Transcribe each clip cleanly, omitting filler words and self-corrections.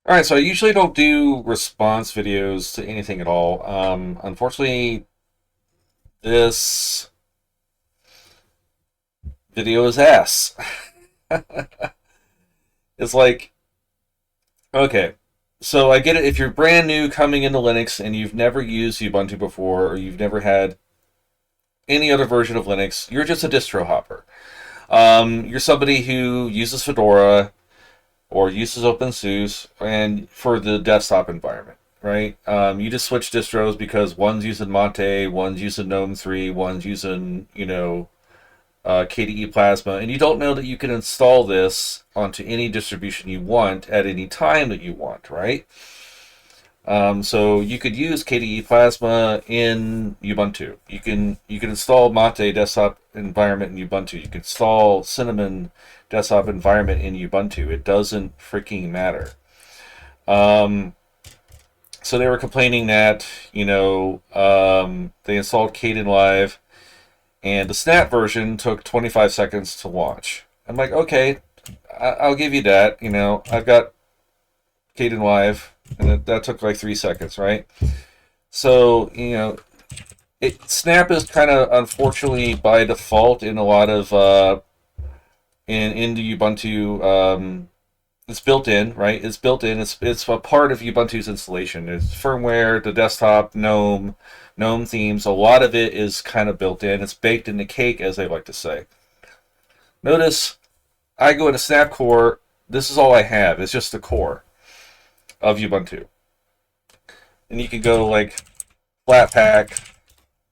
All right, so I usually don't do response videos to anything at all. Unfortunately, this video is ass. It's like, okay, so I get it. If you're brand new coming into Linux and you've never used Ubuntu before, or you've never had any other version of Linux, you're just a distro hopper. You're somebody who uses Fedora or uses OpenSUSE and for the desktop environment, right? You just switch distros because one's using Monte, one's using GNOME 3, one's using, KDE Plasma, and you don't know that you can install this onto any distribution you want at any time that you want, right? So you could use KDE Plasma in Ubuntu. You can install Mate desktop environment in Ubuntu. You can install Cinnamon desktop environment in Ubuntu. It doesn't freaking matter. Um, so they were complaining that they installed Kdenlive and the Snap version took 25 seconds to launch. I'm like, okay, I'll give you that. I've got Kdenlive, and that took like 3 seconds, right? So Snap is kind of unfortunately by default in a lot of in the Ubuntu. It's built in, right? It's built in. It's a part of Ubuntu's installation. It's firmware, the desktop, GNOME themes. A lot of it is kind of built in. It's baked in the cake, as they like to say. Notice I go into Snap Core. This is all I have. It's just the core of Ubuntu. And you can go like Flatpak,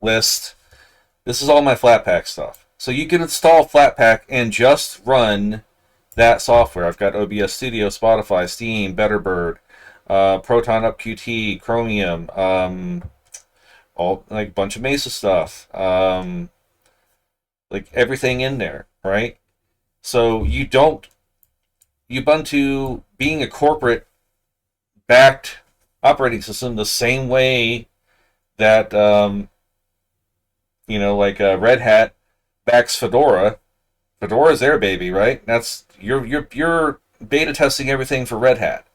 list. This is all my Flatpak stuff. So you can install Flatpak and just run that software. I've got OBS Studio, Spotify, Steam, Betterbird, Proton Up Qt, Chromium, all like bunch of Mesa stuff, like everything in there, right? So you don't Ubuntu being a corporate backed operating system the same way that Red Hat backs Fedora. Fedora's their baby, right? That's you're beta testing everything for Red Hat,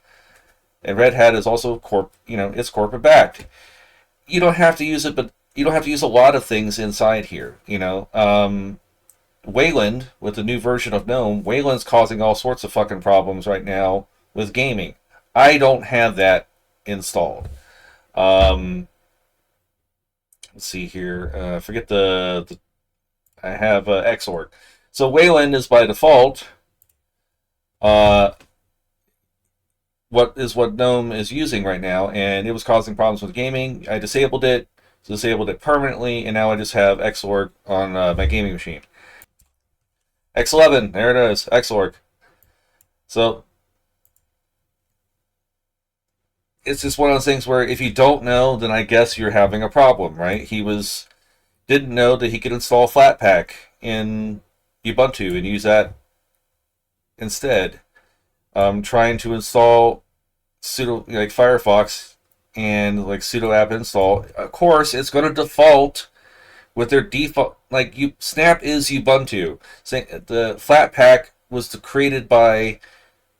and Red Hat is also it's corporate backed. You don't have to use it, but you don't have to use a lot of things inside here. Wayland with the new version of GNOME, Wayland's causing all sorts of fucking problems right now with gaming. I don't have that installed. Let's see here. Forget the I have Xorg. So Wayland is by default uh, what GNOME is using right now, and it was causing problems with gaming. I disabled it permanently, and now I just have Xorg on my gaming machine. X11, there it is, Xorg. So it's just one of those things where if you don't know, then I guess you're having a problem, right? Didn't know that he could install Flatpak in Ubuntu and use that instead. Trying to install sudo like Firefox and like sudo app install. Of course, it's going to default with their default. Snap is Ubuntu. The Flatpak was created by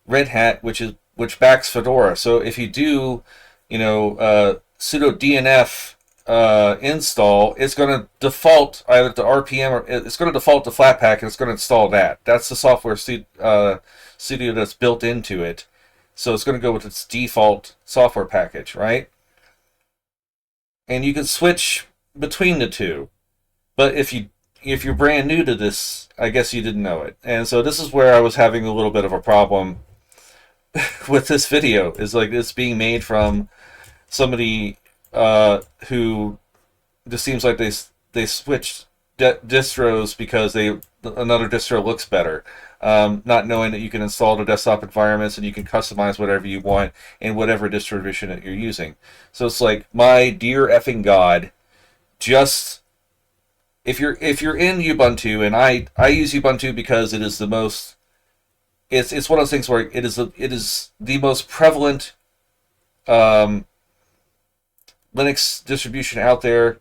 Red Hat, which backs Fedora. So if you do, sudo DNF install, it's going to default either to RPM or it's going to default to Flatpak, and it's going to install that. That's the software studio that's built into it. So it's going to go with its default software package, right? And you can switch between the two. But if you're brand new to this, I guess you didn't know it. And so this is where I was having a little bit of a problem with this video. Is like it's being made from somebody who just seems like they switched distros because another distro looks better, not knowing that you can install the desktop environments and you can customize whatever you want in whatever distribution that you're using. So it's like, my dear effing God, just if you're in Ubuntu, and I use Ubuntu because it is the most. It's one of those things where it is the most prevalent Linux distribution out there.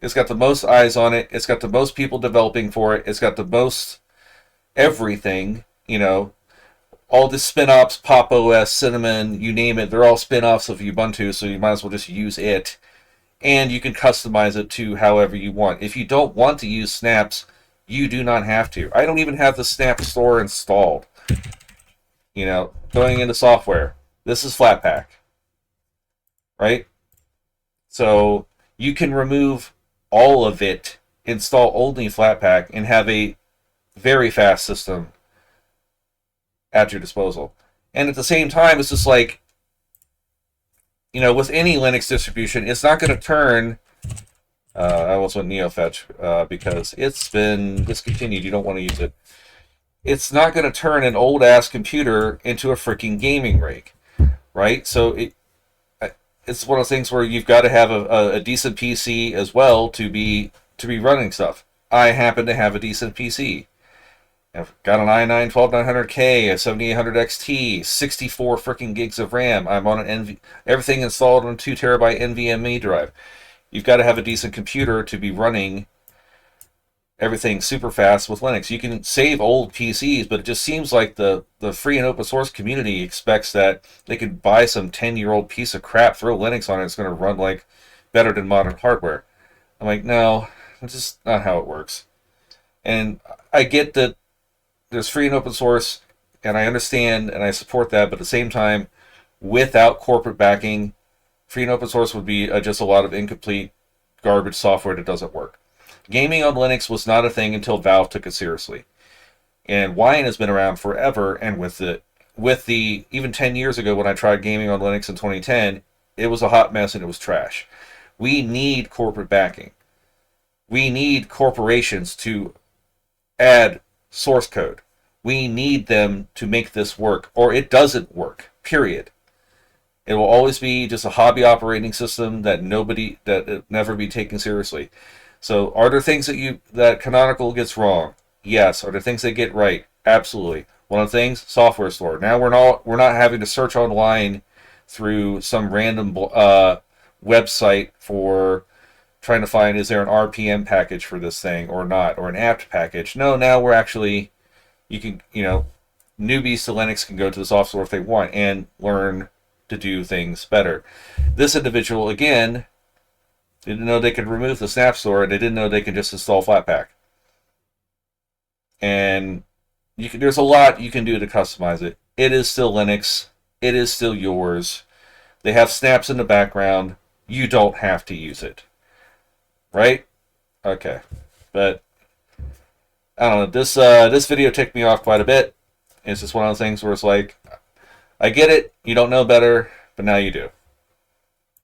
It's got the most eyes on it. It's got the most people developing for it. It's got the most everything. all the spin-offs, Pop OS, Cinnamon, you name it, they're all spin-offs of Ubuntu, so you might as well just use it. And you can customize it to however you want. If you don't want to use snaps, you do not have to. I don't even have the Snap Store installed. You know, going into software, this is Flatpak, right? So you can remove all of it, install only Flatpak, and have a very fast system at your disposal. And at the same time, it's just like, you know, with any Linux distribution, it's not going to turn. I almost went NeoFetch because it's been discontinued. You don't want to use it. It's not going to turn an old ass computer into a freaking gaming rig, right? So it's one of those things where you've got to have a decent PC as well to be running stuff. I happen to have a decent PC. I've got an i9 12900K, a 7800 XT, 64 freaking gigs of RAM. I'm on an everything installed on a 2 terabyte NVMe drive. You've got to have a decent computer to be running everything super fast with Linux. You can save old PCs, but it just seems like the free and open source community expects that they could buy some 10-year-old piece of crap, throw Linux on it, it's going to run like better than modern hardware. I'm like, no, that's just not how it works. And I get that there's free and open source, and I understand and I support that, but at the same time, without corporate backing, free and open source would be just a lot of incomplete garbage software that doesn't work. Gaming on Linux was not a thing until Valve took it seriously. And Wine has been around forever, and with the even 10 years ago when I tried gaming on Linux in 2010, it was a hot mess and it was trash. We need corporate backing. We need corporations to add source code. We need them to make this work, or it doesn't work, period. It will always be just a hobby operating system that never be taken seriously. So are there things that Canonical gets wrong? Yes. Are there things they get right? Absolutely. One of the things, software store. Now we're not having to search online through some random website for trying to find, is there an RPM package for this thing or not, or an apt package. No, now we're actually, newbies to Linux can go to the soft store if they want and learn to do things better. This individual, again, didn't know they could remove the Snap Store, and they didn't know they could just install Flatpak. And there's a lot you can do to customize it. It is still Linux. It is still yours. They have snaps in the background. You don't have to use it. Right? Okay. But I don't know. This video ticked me off quite a bit. It's just one of those things where it's like, I get it. You don't know better, but now you do.